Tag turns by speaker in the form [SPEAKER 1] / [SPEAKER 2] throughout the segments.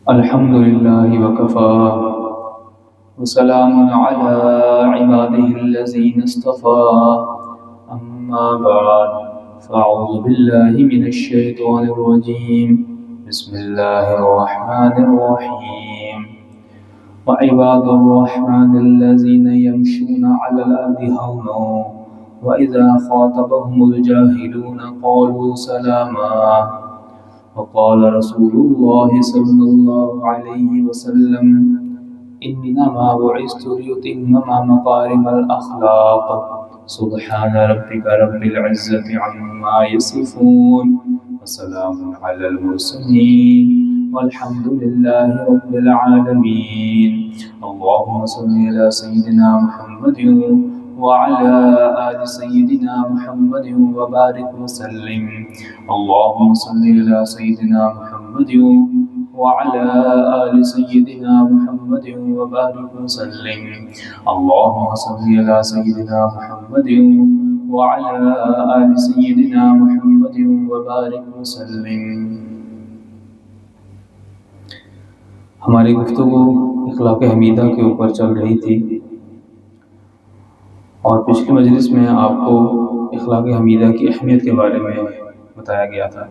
[SPEAKER 1] الحمد لله وكفى وسلام على عباده الذين اصطفى أما بعد فأعوذ بالله من الشيطان الرجيم بسم الله الرحمن الرحيم وعباد الرحمن الذين يمشون على الأرض هونا وإذا خاطبهم الجاهلون قالوا سلاما وقال رسول الله صلى الله عليه وسلم إنما بعثت لأتمم مكارم الأخلاق سبحان ربك رب العزة عما يصفون وسلام على المرسلين والحمد لله رب العالمين اللهم صل على سيدنا محمد وعلى آل سيدنا محمد وبارك وسلم اللهم صل على سيدنا محمد وعلى آل سيدنا محمد وبارك وسلم اللهم صل على سيدنا محمد وعلى آل سيدنا محمد وبارك وسلم. ہماری گفتگو اخلاق حمیدہ کے اوپر چل رہی تھی اور پچھلی مجلس میں آپ کو اخلاق حمیدہ کی اہمیت کے بارے میں بتایا گیا تھا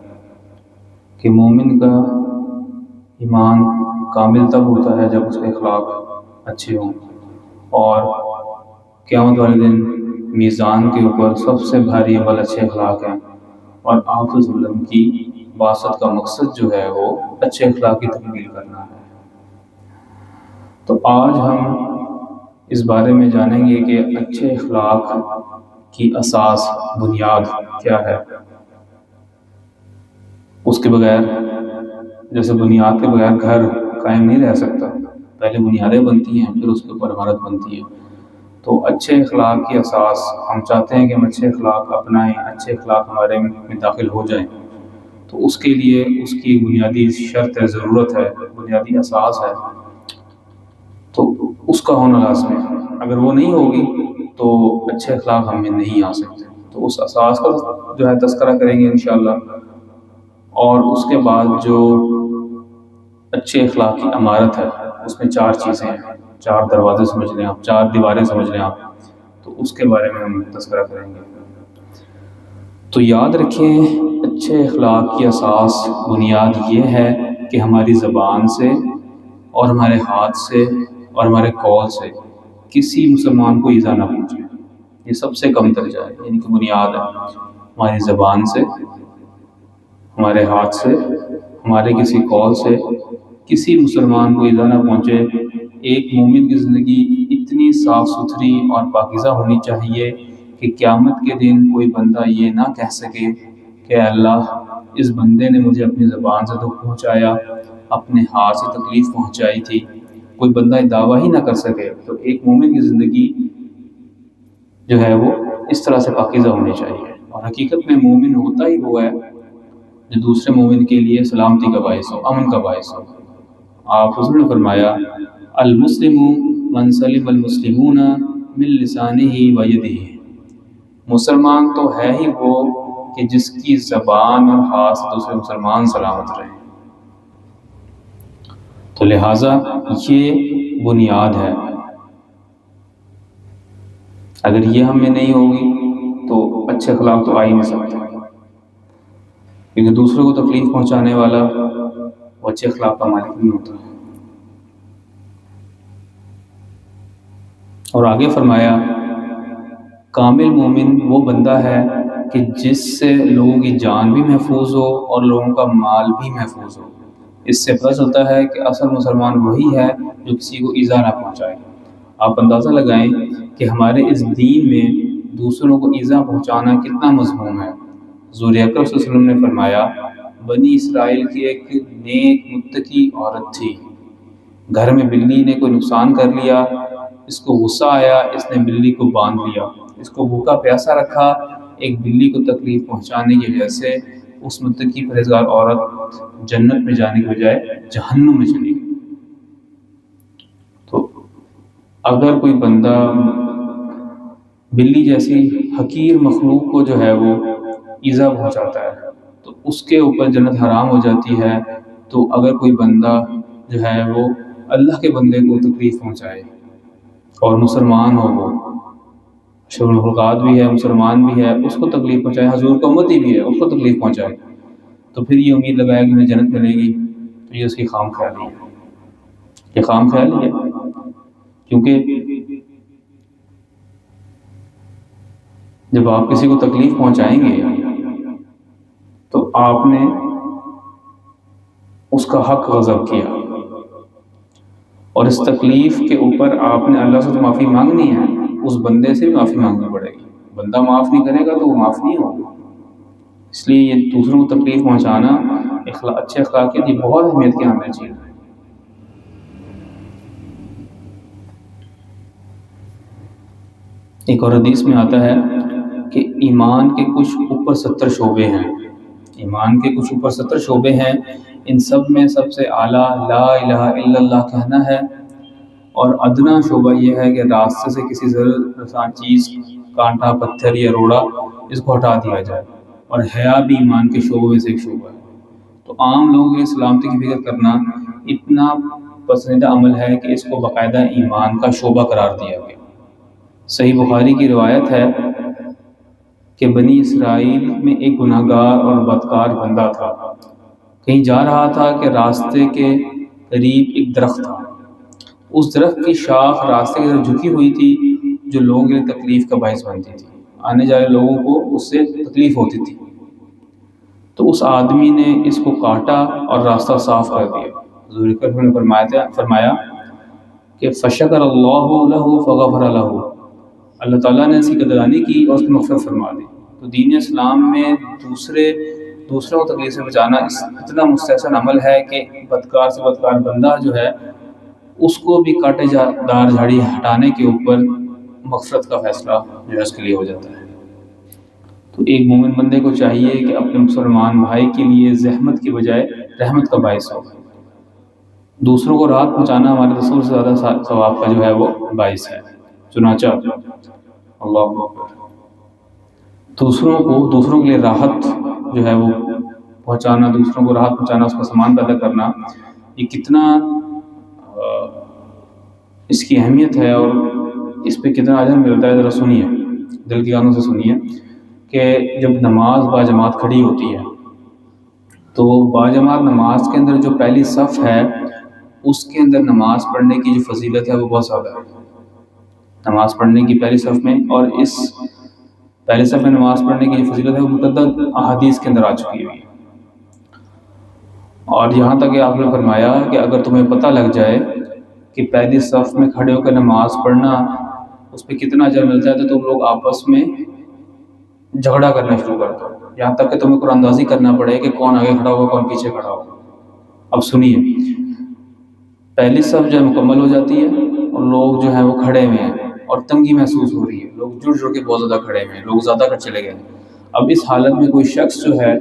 [SPEAKER 1] کہ مومن کا ایمان کامل تب ہوتا ہے جب اس کے اخلاق اچھے ہوں، اور قیامت والے دن میزان کے اوپر سب سے بھاری عمل اچھے اخلاق ہیں، اور آپ صلی اللہ علیہ وسلم کی بعثت کا مقصد جو ہے وہ اچھے اخلاق کی تکمیل کرنا ہے. تو آج ہم اس بارے میں جانیں گے کہ اچھے اخلاق کی اساس بنیاد کیا ہے. اس کے بغیر، جیسے بنیاد کے بغیر گھر قائم نہیں رہ سکتا، پہلے بنیادیں بنتی ہیں پھر اس کے اوپر عمارت بنتی ہے. تو اچھے اخلاق کی اساس، ہم چاہتے ہیں کہ ہم اچھے اخلاق اپنائیں، اچھے اخلاق ہمارے میں داخل ہو جائیں، تو اس کے لیے اس کی بنیادی شرط ہے، ضرورت ہے، بنیادی اساس ہے، تو اس کا ہونا لازمی ہے. اگر وہ نہیں ہوگی تو اچھے اخلاق ہم میں نہیں آ سکتے. تو اس اساس کا جو ہے تذکرہ کریں گے انشاءاللہ، اور اس کے بعد جو اچھے اخلاق کی عمارت ہے اس میں 4 چیزیں ہیں، 4 دروازے سمجھ لیں آپ، 4 دیواریں سمجھ لیں آپ، تو اس کے بارے میں ہم تذکرہ کریں گے. تو یاد رکھیں، اچھے اخلاق کی اساس بنیاد یہ ہے کہ ہماری زبان سے اور ہمارے ہاتھ سے اور ہمارے قول سے کسی مسلمان کو ایذا نہ پہنچے. یہ سب سے کم درجہ ہے، یعنی کہ بنیاد ہے. ہماری زبان سے، ہمارے ہاتھ سے، ہمارے کسی قول سے کسی مسلمان کو ایذا نہ پہنچے. ایک مومن کی زندگی اتنی صاف ستھری اور پاکیزہ ہونی چاہیے کہ قیامت کے دن کوئی بندہ یہ نہ کہہ سکے کہ اللہ، اس بندے نے مجھے اپنی زبان سے دکھ پہنچایا، اپنے ہاتھ سے تکلیف پہنچائی تھی. کوئی بندہ دعویٰ ہی نہ کر سکے. تو ایک مومن کی زندگی جو ہے وہ اس طرح سے پاکیزہ ہونی چاہیے. اور حقیقت میں مومن ہوتا ہی وہ ہے جو دوسرے مومن کے لیے سلامتی کا باعث ہو، امن کا باعث ہو. آپ حضور نے فرمایا، المسلم من سلم المسلمون من لسانہ و یدہ. مسلمان تو ہے ہی وہ کہ جس کی زبان اور ہاتھ سے دوسرے مسلمان سلامت رہے. تو لہٰذا یہ بنیاد ہے. اگر یہ ہم میں نہیں ہوگی تو اچھے اخلاق تو آ ہی نہیں سکتے، کیونکہ دوسروں کو تکلیف پہنچانے والا وہ اچھے اخلاق کا مالک نہیں ہوتا. اور آگے فرمایا، کامل مومن وہ بندہ ہے کہ جس سے لوگوں کی جان بھی محفوظ ہو اور لوگوں کا مال بھی محفوظ ہو. اس سے پتہ چلتا ہے کہ اصل مسلمان وہی ہے جو کسی کو ایذا نہ پہنچائے. آپ اندازہ لگائیں کہ ہمارے اس دین میں دوسروں کو ایذا پہنچانا کتنا مذموم ہے. حضور اکرم صلی اللہ علیہ وسلم نے فرمایا، بنی اسرائیل کی ایک نیک متقی عورت تھی، گھر میں بلی نے کوئی نقصان کر لیا، اس کو غصہ آیا، اس نے بلی کو باندھ لیا، اس کو بھوکا پیاسا رکھا. ایک بلی کو تکلیف پہنچانے کی وجہ سے اس متقی پرہیزگار عورت جنت میں جانے کے بجائے جہنم میں چلی گئی. تو اگر کوئی بندہ بلی جیسی حقیر مخلوق کو جو ہے وہ ایذا پہنچاتا ہے تو اس کے اوپر جنت حرام ہو جاتی ہے. تو اگر کوئی بندہ جو ہے وہ اللہ کے بندے کو تکلیف پہنچائے، اور مسلمان ہو وہ اشرف المخلوقات بھی ہے، مسلمان بھی ہے، اس کو تکلیف پہنچائے، حضور کا امتی بھی ہے، اس کو تکلیف پہنچائے، تو پھر یہ امید لگائے کہ مجھے جنت ملے گی، تو یہ اس کی خام خیالی ہے، یہ خام خیالی ہے۔ کیونکہ جب آپ کسی کو تکلیف پہنچائیں گے تو آپ نے اس کا حق غضب کیا، اور اس تکلیف کے اوپر آپ نے اللہ سے معافی مانگنی ہے، اس بندے سے بھی معافی مانگنی پڑے گی، بندہ معاف نہیں کرے گا تو وہ معاف نہیں ہوگا۔ اس لیے یہ دوسروں کو تکلیف پہنچانا اچھے اخلاقیات یہ بہت اہمیت کی حامل چیز ہے۔ ایک اور حدیث میں آتا ہے کہ ایمان کے کچھ اوپر 70 شعبے ہیں، ایمان کے کچھ اوپر 70 شعبے ہیں، ان سب میں سب سے اعلیٰ لا الہ الا اللہ کہنا ہے، اور ادنا شعبہ یہ ہے کہ راستے سے کسی ضرورت رساں چیز، کانٹا، پتھر یا روڑا، اس کو ہٹا دیا جائے، اور حیا بھی ایمان کے شعبوں میں سے ایک شعبہ ہے۔ تو عام لوگوں کے لیے سلامتی کی فکر کرنا اتنا پسندیدہ عمل ہے کہ اس کو باقاعدہ ایمان کا شعبہ قرار دیا گیا۔ صحیح بخاری کی روایت ہے کہ بنی اسرائیل میں ایک گناہ گار اور بدکار بندہ تھا، کہیں جا رہا تھا کہ راستے کے قریب ایک درخت تھا، اس درخت کی شاخ راستے کی طرف جھکی ہوئی تھی، جو لوگوں کے لیے تکلیف کا باعث بنتی تھی، آنے جانے لوگوں کو اس سے تکلیف ہوتی تھی۔ تو اس آدمی نے اس کو کاٹا اور راستہ صاف کر دیا۔ حضور اکرم نے فرمایا کہ فشکر اللہ لہ فغفر لہ، اللہ تعالیٰ نے اس کی قدردانی کی اور اس کو مغفرت فرما دی۔ تو دین اسلام میں دوسروں کو تکلیف سے بچانا اتنا مستحسن عمل ہے کہ بدکار سے بدکار بندہ جو ہے اس کو بھی کاٹے دار جھاڑی ہٹانے کے اوپر مغفرت کا فیصلہ جو ہے اس کے لیے ہو جاتا ہے۔ تو ایک مومن بندے کو چاہیے کہ اپنے مسلمان بھائی کے لیے زحمت کی بجائے رحمت کا باعث ہو۔ دوسروں کو راحت پہنچانا ہمارے رسول سے زیادہ ثواب کا جو ہے وہ باعث ہے۔ چنانچہ اللہ اکبر، دوسروں کے لیے راحت جو ہے وہ پہنچانا، دوسروں کو راحت پہنچانا، اس کا سامان پیدا کرنا، یہ کتنا اس کی اہمیت ہے اور اس پہ کتنا اجر ملتا ہے، ذرا سنیے، دل کی کانوں سے سنیے کہ جب نماز باجماعت کھڑی ہوتی ہے تو باجماعت نماز کے اندر جو پہلی صف ہے اس کے اندر نماز پڑھنے کی جو فضیلت ہے وہ بہت زیادہ ہے، نماز پڑھنے کی پہلی صف میں، اور اس پہلی صف میں نماز پڑھنے کی جو فضیلت ہے وہ متعدد احادیث کے اندر آ چکی ہوئی ہے، اور یہاں تک کہ آپ نے فرمایا کہ اگر تمہیں پتہ لگ جائے کہ پہلی صف میں کھڑے ہو کر نماز پڑھنا اس پہ کتنا اجر ملتا ہے تو تم لوگ آپس میں جھگڑا کرنا شروع کر دو، یہاں تک کہ تمہیں قرآن اندازی کرنا پڑے کہ کون آگے کھڑا ہوا کون پیچھے کھڑا ہوا۔ اب سنیے، پہلی صف جو ہے مکمل ہو جاتی ہے اور لوگ جو ہیں وہ کھڑے ہوئے ہیں اور تنگی محسوس ہو رہی ہے، لوگ جڑ کے بہت زیادہ کھڑے ہوئے ہیں، لوگ زیادہ کر چلے گئے۔ اب اس حالت میں کوئی شخص جو ہے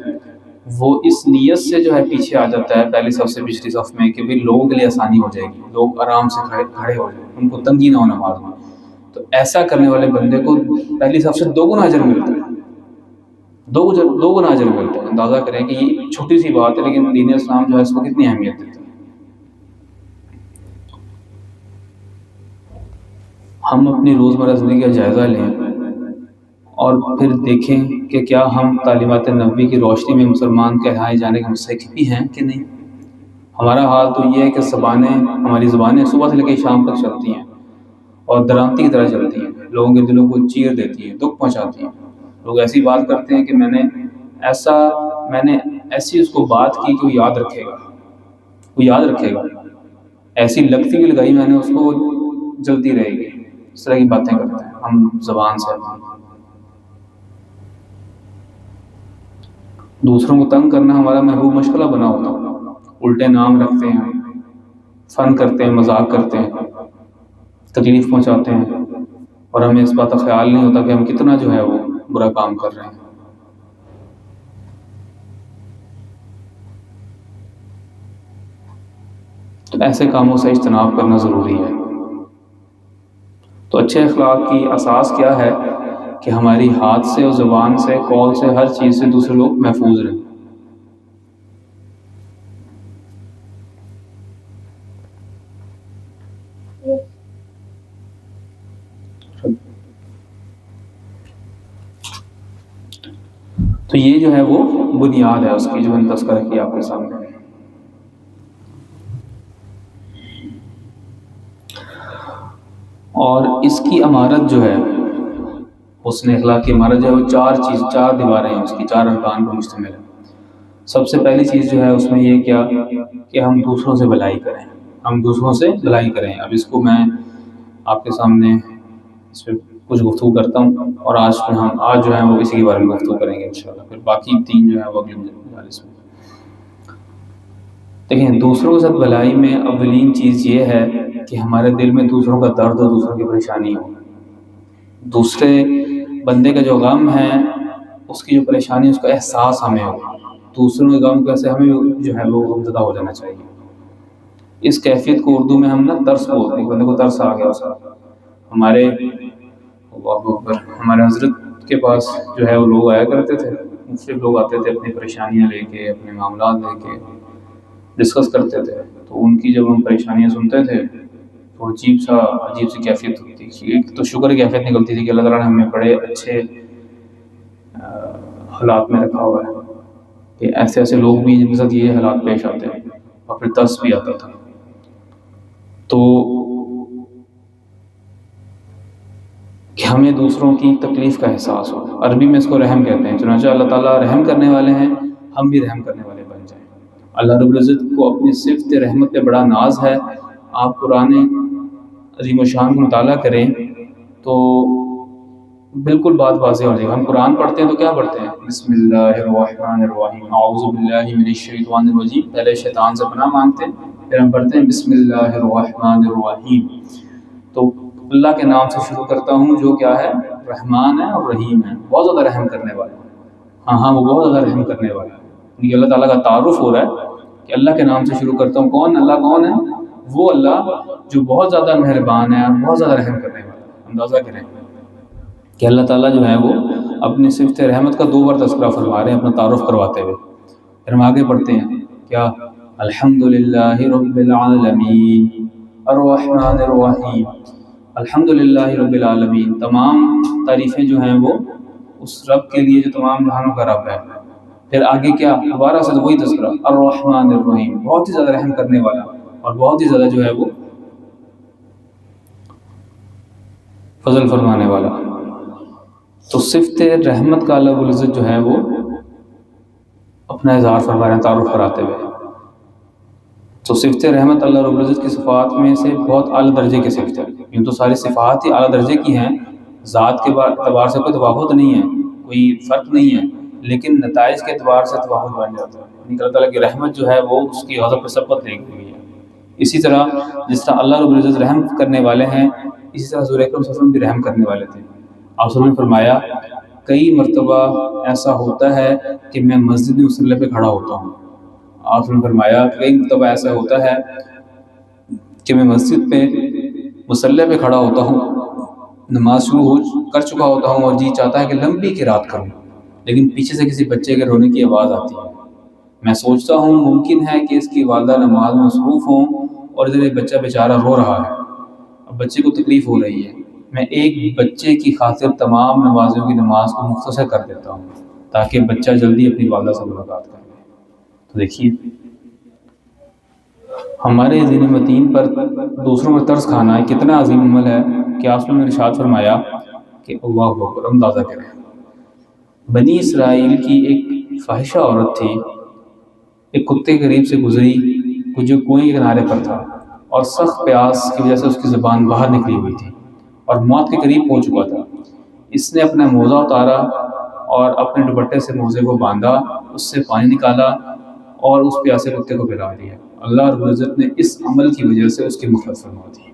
[SPEAKER 1] وہ اس نیت سے جو ہے پیچھے آ جاتا ہے پہلی صف سے پچھلی صف میں کہ بھی لوگوں کے لیے آسانی ہو جائے گی، لوگ آرام سے کھڑے ہو جائیں، ان کو تنگی نہ ہو نماز میں، تو ایسا کرنے والے بندے کو پہلی صف سے 2 گنا اجر ملتا ہے، 2 گنا اجر ملتا ہے۔ اندازہ کریں کہ یہ چھوٹی سی بات ہے لیکن دین اسلام جو ہے اس کو کتنی اہمیت دیتا ہے۔ ہم اپنی روزمرہ زندگی کا جائزہ لیں اور پھر دیکھیں کہ کیا ہم تعلیمات نبوی کی روشنی میں مسلمان کہلائے جانے کے مستحق بھی ہیں کہ نہیں۔ ہمارا حال تو یہ ہے کہ ہماری زبانیں صبح سے لے کے شام تک چلتی ہیں اور درانتی کی طرح چلتی ہیں، لوگوں کے دلوں کو چیر دیتی ہیں، دکھ پہنچاتی ہیں۔ لوگ ایسی بات کرتے ہیں کہ میں نے ایسی اس کو بات کی کہ وہ یاد رکھے گا، ایسی لگتی بھی لگائی میں نے اس کو جلتی رہے گی، اس طرح کی باتیں کرتے ہیں ہم زبان سے۔ دوسروں کو تنگ کرنا ہمارا محبوب مشغلہ بنا ہوتا ہے، الٹے نام رکھتے ہیں، فن کرتے ہیں، مذاق کرتے ہیں، تکلیف پہنچاتے ہیں، اور ہمیں اس بات کا خیال نہیں ہوتا کہ ہم کتنا جو ہے وہ برا کام کر رہے ہیں۔ تو ایسے کاموں سے اجتناب کرنا ضروری ہے۔ تو اچھے اخلاق کی اساس کیا ہے کہ ہماری ہاتھ سے اور زبان سے، قول سے، ہر چیز سے دوسرے لوگ محفوظ رہیں۔ تو یہ جو ہے وہ بنیاد ہے اس کی جو میں نے تذکرہ کیا آپ کے سامنے. اور اس کی عمارت جو ہے حسن اخلاق کی عمارت جو ہے وہ چار دیواریں ہیں اس کی، 4 ارکان پر مشتمل ہے. سب سے پہلی چیز جو ہے اس میں یہ کیا کہ ہم دوسروں سے بھلائی کریں، ہم دوسروں سے بھلائی کریں. اب اس کو میں آپ کے سامنے اس پہ کچھ گفتگو کرتا ہوں، اور آج جو ہے وہ اسی کے بارے میں گفتگو کریں گے انشاءاللہ. پھر باقی 3 جو ہے وہ اگلی مجالس میں. دیکھیں، دوسروں کے ساتھ بھلائی میں اولین چیز یہ ہے کہ ہمارے دل میں دوسروں کا درد اور دوسروں کی پریشانی ہو. دوسرے بندے کا جو غم ہے، اس کی جو پریشانی، اس کا احساس ہمیں ہو. دوسروں کے غم کیسے ہمیں جو ہے وہ غمزدہ ہو جانا چاہیے. اس کیفیت کو اردو میں ہم ترس بولتے ہیں. ایک بندے کو ترس آ گیا اس کا. ہمارے حضرت کے پاس جو ہے وہ لوگ آیا کرتے تھے، مختلف لوگ آتے تھے اپنی پریشانیاں لے کے، اپنے معاملات لے کے ڈسکس کرتے تھے. تو ان کی جب ہم پریشانیاں سنتے تھے تو عجیب سی کیفیت ہوتی تھی. ایک تو شکر کی کیفیت نکلتی تھی کہ اللہ تعالیٰ نے ہمیں بڑے اچھے حالات میں رکھا ہوا ہے کہ ایسے لوگ بھی جن کے ساتھ یہ حالات پیش آتے ہیں، اور پھر ترس بھی آتا تھا. تو کہ ہمیں دوسروں کی تکلیف کا احساس ہو. عربی میں اس کو رحم کہتے ہیں. چنانچہ اللہ تعالیٰ رحم کرنے والے ہیں، ہم بھی رحم کرنے والے بن جائیں. اللہ رب العزت کو اپنی صفت رحمت پہ بڑا ناز ہے. آپ قرآن عظیم الشان کو مطالعہ کریں تو بالکل بات واضح ہو جائے گی. ہم قرآن پڑھتے ہیں تو کیا پڑھتے ہیں؟ بسم اللہ الرحمن الرحیم، اعوذ باللہ من الشیطان الرجیم. پہلے شیطان سے پناہ مانگتے ہیں، پھر ہم پڑھتے ہیں بسم اللہ الرحمن الرحیم. تو اللہ کے نام سے شروع کرتا ہوں جو کیا ہے؟ رحمان ہے اور رحیم ہے، بہت زیادہ رحم کرنے والا ہے. ہاں وہ بہت زیادہ رحم کرنے والا ہے. یہ اللہ تعالیٰ کا تعارف ہو رہا ہے کہ اللہ کے نام سے شروع کرتا ہوں. کون اللہ؟ کون ہے وہ اللہ جو بہت زیادہ مہربان ہے اور بہت زیادہ رحم کرنے والا ہے. اندازہ کریں کہ اللہ تعالیٰ جو ہے وہ اپنی صفت رحمت کا 2 بار تذکرہ فرما رہے ہیں اپنا تعارف کرواتے ہوئے. پھر ہم آگے پڑھتے ہیں کیا؟ الحمدللہ رب العالمین الرحمن الرحیم. الحمدللہ رب العالمین، تمام تعریفیں جو ہیں وہ اس رب کے لیے جو تمام جہانوں کا رب ہے. پھر آگے کیا؟ دوبارہ سے وہی تذکرہ الرحمن الرحیم، بہت ہی زیادہ رحم کرنے والا اور بہت ہی زیادہ جو ہے وہ فضل فرمانے والا. تو صفت رحمت کا اللہ رب العزت جو ہے وہ اپنا اظہار فرما رہے ہیں تعارف کراتے ہوئے. تو صفت رحمت اللہ رب العزت کی صفات میں سے بہت اعلیٰ درجے کی صفت ہے. یوں تو ساری صفات ہی اعلیٰ درجے کی ہیں، ذات کے اعتبار سے کوئی تفاوت نہیں ہے، کوئی فرق نہیں ہے، لیکن نتائج کے اعتبار سے تفاوت بن جاتا ہے. اللہ تعالیٰ کی رحمت جو ہے وہ اس کی غضب پہ سبقت لے گئی ہے. اسی طرح جس طرح اللہ رب العزت رحم کرنے والے ہیں، اسی طرح حضور اکرم صلی اللہ علیہ وسلم بھی رحم کرنے والے تھے. آپ صلی اللہ علیہ وسلم نے فرمایا کئی مرتبہ ایسا ہوتا ہے کہ میں مسجد میں مصلی پہ کھڑا ہوتا ہوں. آپ نے فرمایا کئی مرتبہ ایسا ہوتا ہے کہ میں مسجد پہ مصلی پہ کھڑا ہوتا ہوں، نماز شروع کر چکا ہوتا ہوں اور جی چاہتا ہے کہ لمبی قرات کروں، لیکن پیچھے سے کسی بچے کے رونے کی آواز آتی ہے. میں سوچتا ہوں ممکن ہے کہ اس کی والدہ نماز میں مصروف ہوں اور ادھر ایک بچہ بیچارہ رو رہا ہے، اب بچے کو تکلیف ہو رہی ہے. میں ایک بچے کی خاطر تمام نمازیوں کی نماز کو مختصر کر دیتا ہوں تاکہ بچہ جلدی اپنی والدہ سے ملاقات کر لے. تو دیکھیے ہمارے ذہن متین پر دوسروں پر ترس کھانا کتنا عظیم عمل ہے کہ آپ نے ارشاد فرمایا کہ اللہ اکبر. اندازہ کریں، بنی اسرائیل کی ایک فاحشہ عورت تھی، ایک کتے کے قریب سے گزری جو کنویں کے کنارے پر تھا، اور سخت پیاس کی وجہ سے اس کی زبان باہر نکلی ہوئی تھی اور موت کے قریب پہنچ چکا تھا. اس نے اپنا موزہ اتارا اور اپنے دوپٹے سے موزے کو باندھا، اس سے پانی نکالا اور اس پیاسے کتے کو پلا دیا. اللہ رب العزت نے اس عمل کی وجہ سے اس کی مغفرت فرما دی.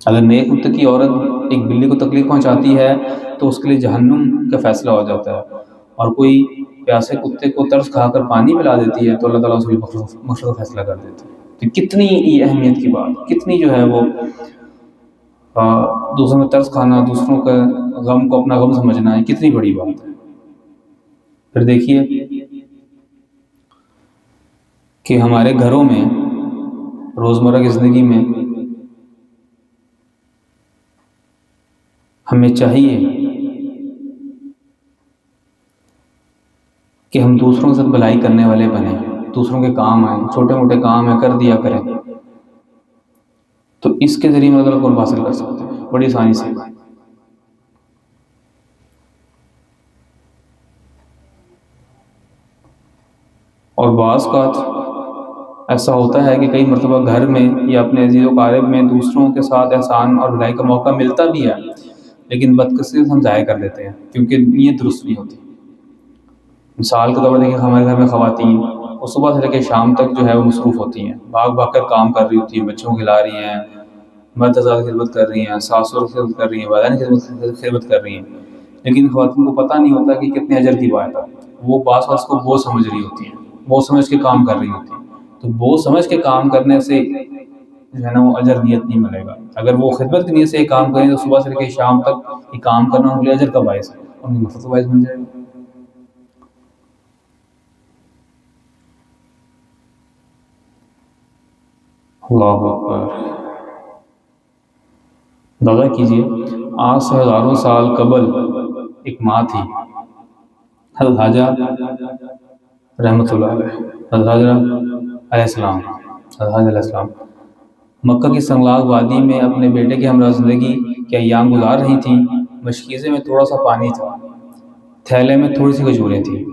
[SPEAKER 1] اگر نیک متقی عورت ایک بلی کو تکلیف پہنچاتی ہے تو اس کے لیے جہنم کا فیصلہ ہو جاتا ہے، اور کوئی پیاسے کتے کو ترس کھا کر پانی پلا دیتی ہے تو اللہ تعالیٰ اس کی مغفرت کا فیصلہ کر دیتا ہے. تو کتنی یہ اہمیت کی بات، کتنی جو ہے وہ دوسروں میں ترس کھانا، دوسروں کا غم کو اپنا غم سمجھنا ہے، کتنی بڑی بات ہے. پھر دیکھیے کہ ہمارے گھروں میں روزمرہ کی زندگی میں ہمیں چاہیے کہ ہم دوسروں کے ساتھ بھلائی کرنے والے بنیں، دوسروں کے کام آئیں، چھوٹے موٹے کام ہیں کر دیا کریں، تو اس کے ذریعے اللہ قرب حاصل کر سکتے ہیں بڑی آسانی سے۔ اور بعض اوقات ایسا ہوتا ہے کہ کئی مرتبہ گھر میں یا اپنے عزیز و اقارب میں دوسروں کے ساتھ احسان اور بھلائی کا موقع ملتا بھی ہے، لیکن بدقسمتی سے ہم ضائع کر دیتے ہیں کیونکہ نیت درست نہیں ہوتی۔ مثال کے طور پر دیکھیں، ہمارے گھر میں خواتین وہ صبح سے لے کے شام تک جو ہے وہ مصروف ہوتی ہیں، بھاگ بھاگ کر کام کر رہی ہوتی ہیں، بچوں کو کھلا رہی ہیں، مرد حضرات کی خدمت کر رہی ہیں، ساسور کی خدمت کر رہی ہیں، والدین کی خدمت کر رہی ہیں، لیکن خواتین کو پتہ نہیں ہوتا کہ کتنے اجر کی بات ہے۔ وہ بعض وقت کو بوجھ سمجھ رہی ہوتی ہیں، بوجھ سمجھ کے کام کر رہی ہوتی ہیں، تو بوجھ سمجھ کے کام کرنے سے جو ہے نا وہ اجر نیت نہیں ملے گا۔ اگر وہ خدمت کی نیت سے یہ کام کریں تو صبح سے لے کے شام تک یہ کام کرنا ان کے لیے اجر کا باعث ہے، ان کی مفت کا باعث بن جائے گا۔ اللہ اکبر۔ اندازہ کیجئے، آج سے ہزاروں سال قبل ایک ماں تھی، حضرت حاجرہ رحمۃ اللہ علیہ، حضرت حاجرہ علیہ السلام، حضرت حاجرہ علیہ السلام مکہ کی سنگلاگ وادی میں اپنے بیٹے کے ہمراہ زندگی کے ایام گزار رہی تھیں۔ مشکیزے میں تھوڑا سا پانی تھا، تھیلے میں تھوڑی سی کھجوریں تھیں۔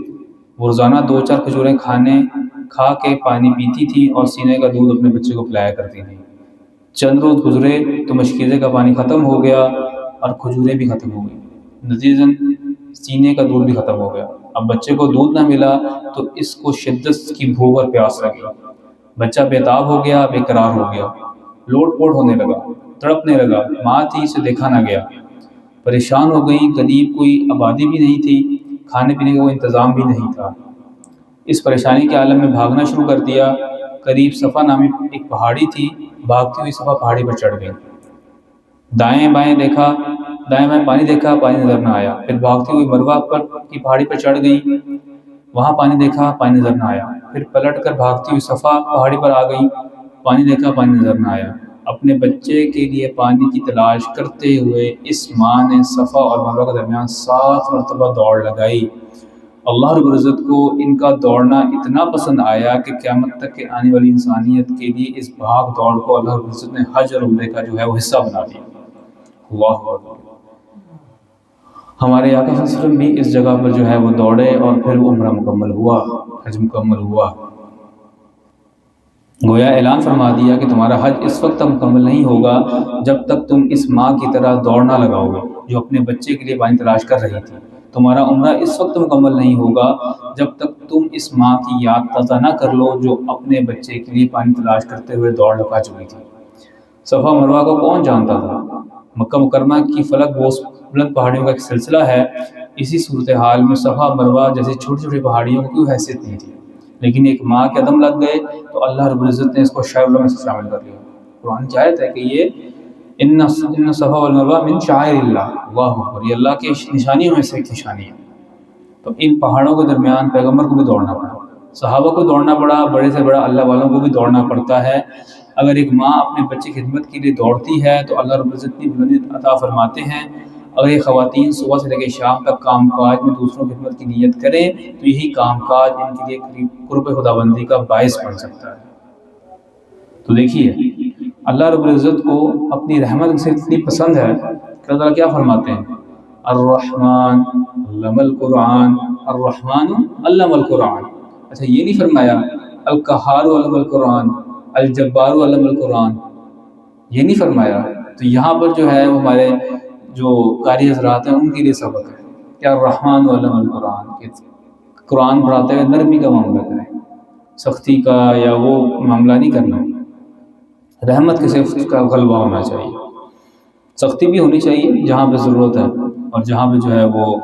[SPEAKER 1] وہ روزانہ 2-4 کھجوریں کھا کے پانی پیتی تھی اور سینے کا دودھ اپنے بچے کو پلایا کرتی تھی۔ چند روز گزرے تو مشکیزے کا پانی ختم ہو گیا اور کھجوریں بھی ختم ہو گئی، نتیجتاً سینے کا دودھ بھی ختم ہو گیا۔ اب بچے کو دودھ نہ ملا تو اس کو شدت کی بھوک اور پیاس لگی، بچہ بےتاب ہو گیا، بے قرار ہو گیا، لوٹ پوٹ ہونے لگا، تڑپنے لگا۔ ماں تھی، اسے دیکھا نہ گیا، پریشان ہو گئی، قریب کوئی آبادی بھی نہیں تھی، کھانے پینے کا کوئی انتظام بھی نہیں تھا۔ اس پریشانی کے عالم میں بھاگنا شروع کر دیا۔ قریب صفا نامی ایک پہاڑی تھی، بھاگتی ہوئی صفا پہاڑی پر چڑھ گئی۔ دائیں بائیں پانی دیکھا، پانی نظر نہ آیا۔ پھر بھاگتی ہوئی مروہ کی پہاڑی پر چڑھ گئی، وہاں پانی دیکھا، پانی نظر نہ آیا۔ پھر پلٹ کر بھاگتی ہوئی صفا پہاڑی پر آ گئی، پانی دیکھا، پانی نظر نہ آیا۔ اپنے بچے کے لیے پانی کی تلاش کرتے ہوئے اس ماں نے صفا اور مروہ کے درمیان 7 مرتبہ دوڑ لگائی۔ اللہ رب العزت کو ان کا دوڑنا اتنا پسند آیا کہ قیامت تک کے آنے والی انسانیت کے لیے اس بھاگ دوڑ کو اللہ رب العزت نے حج اور عمرے کا جو ہے وہ حصہ بنا دیا۔ اللہ اکبر۔ ہمارے آقا صلی اللہ علیہ وسلم بھی اس جگہ پر جو ہے وہ دوڑے اور پھر وہ عمرہ مکمل ہوا، حج مکمل ہوا۔ گویا اعلان فرما دیا کہ تمہارا حج اس وقت تک مکمل نہیں ہوگا جب تک تم اس ماں کی طرح دوڑ نہ لگاؤ گے جو اپنے بچے کے لیے پانی تلاش کر رہی تھی۔ تمہارا عمرہ اس وقت مکمل نہیں ہوگا جب تک تم اس ماں کی یاد تازہ نہ کر لو جو اپنے بچے کے لیے پانی تلاش کرتے ہوئے دوڑ لگا چکی تھی۔ صفا مروہ کو کون جانتا تھا؟ مکہ مکرمہ کی فلک بلند پہاڑیوں کا ایک سلسلہ ہے۔ اسی صورتحال میں صفا مروہ جیسی چھوٹی چھوٹی پہاڑیوں کی کوئی حیثیت نہیں تھی، لیکن ایک ماں کے قدم لگ گئے تو اللہ رب العزت نے اس کو شعائر اللہ میں سے شامل کر لیا۔ قرآن کی آیت ہے کہ یہ ان صفا والمروہ من شعائر اللہ، اللہ اکبر، یہ اللہ کی نشانیوں میں سے ایک نشانی ہے۔ تو ان پہاڑوں کے درمیان پیغمبر کو بھی دوڑنا پڑا، صحابہ کو دوڑنا پڑا، بڑے سے بڑا اللہ والوں کو بھی دوڑنا پڑتا ہے۔ اگر ایک ماں اپنے بچے کی خدمت کے لیے دوڑتی ہے تو اللہ رب العزت اتنی بلندی عطا فرماتے ہیں۔ اگر یہ خواتین صبح سے لے کے شام تک کام کاج میں دوسروں کی خدمت کی نیت کریں تو یہی کام کاج ان کے لیے قرب خداوندی کا باعث بن سکتا ہے۔ تو دیکھیے، اللہ رب العزت کو اپنی رحمت سے اتنی پسند ہے کہ اللہ تعالیٰ کیا فرماتے ہیں؟ الرحمن علم القرآن، الرحمن علم القرآن۔ اچھا، یہ نہیں فرمایا القہار علم القرآن، الجبار علم القرآن، یہ نہیں فرمایا۔ تو یہاں پر جو ہے ہمارے جو قاری حضرات ہیں ان کے لیے سبق ہے کہ الرحمن علم القرآن، کہ قرآن پڑھاتے ہوئے نرمی کا معاملہ کریں، سختی کا یا وہ معاملہ نہیں کرنا، رحمت کے صرف کا غلبہ ہونا چاہیے۔ سختی بھی ہونی چاہیے جہاں پہ ضرورت ہے اور جہاں پہ جو ہے وہ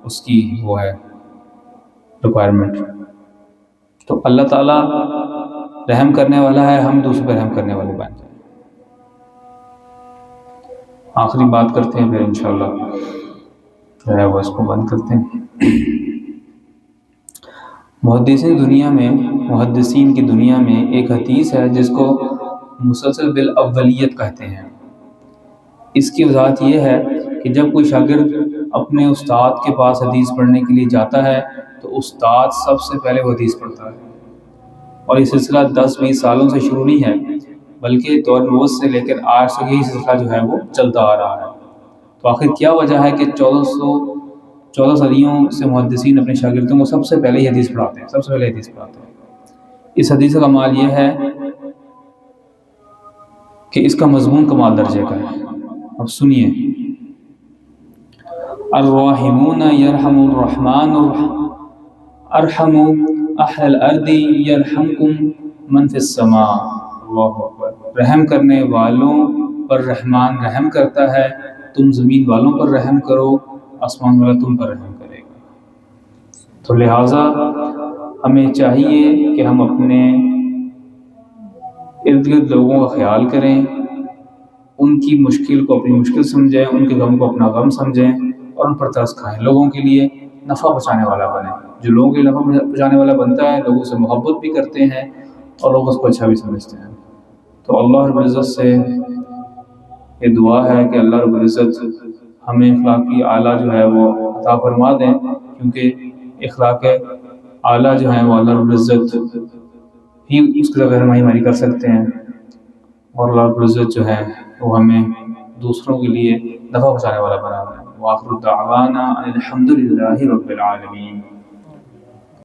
[SPEAKER 1] اس کی وہ ہے ریکوائرمنٹ۔ تو اللہ تعالیٰ رحم کرنے والا ہے، ہم دوسروں پہ رحم کرنے والے بن جائیں۔ آخری بات کرتے ہیں، پھر انشاءاللہ جو ہے وہ اس کو بند کرتے ہیں۔ محدثین کی دنیا میں ایک حدیث ہے جس کو مسلسل بالاولیت کہتے ہیں۔ اس کی وضاحت یہ ہے کہ جب کوئی شاگرد اپنے استاد کے پاس حدیث پڑھنے کے لیے جاتا ہے تو استاد سب سے پہلے وہ حدیث پڑھتا ہے، اور یہ سلسلہ 10-20 سالوں سے شروع نہیں ہے، بلکہ دور نبوت سے لے کر آج تک یہی سلسلہ جو ہے وہ چلتا آ رہا ہے۔ تو آخر کیا وجہ ہے کہ 14 صدیوں سے محدثین اپنے شاگردوں کو سب سے پہلے ہی حدیث پڑھاتے ہیں، سب سے پہلے حدیث پڑھاتے ہیں؟ اس حدیث کا کمال یہ ہے کہ اس کا مضمون کمال درجے کا ہے۔ اب سنیے، الراحمون یرحم الرحمن ارحم اہل الارض یرحمکم من فی السماء۔ اللہ اکبر۔ رحم کرنے والوں پر رحمان رحم کرتا ہے، تم زمین والوں پر رحم کرو، آسمان والا تم پر رحم کرے گا۔ تو لہٰذا ہمیں چاہیے کہ ہم اپنے ارد گرد لوگوں کا خیال کریں، ان کی مشکل کو اپنی مشکل سمجھیں، ان کے غم کو اپنا غم سمجھیں، اور ان پر ترس کھائیں، لوگوں کے لیے نفع پہنچانے والا بنیں۔ جو لوگوں کے لیے نفع پہنچانے والا بنتا ہے، لوگوں سے محبت بھی کرتے ہیں اور لوگ اس کو اچھا بھی سمجھتے ہیں۔ تو اللہ رب العزت سے یہ دعا ہے کہ اللہ رب العزت ہمیں اخلاقی اعلیٰ جو ہے وہ عطا فرما دیں، کیونکہ اخلاق اعلیٰ جو ہیں وہ اللہ رب العزت ہی اس کی رہنمائی ہماری کر سکتے ہیں، اور اللہ رب العزت جو ہے وہ ہمیں دوسروں کے لیے نفع پہنچانے والا بنا دیں۔ وآخر دعوانا الحمد للہ رب العالمین۔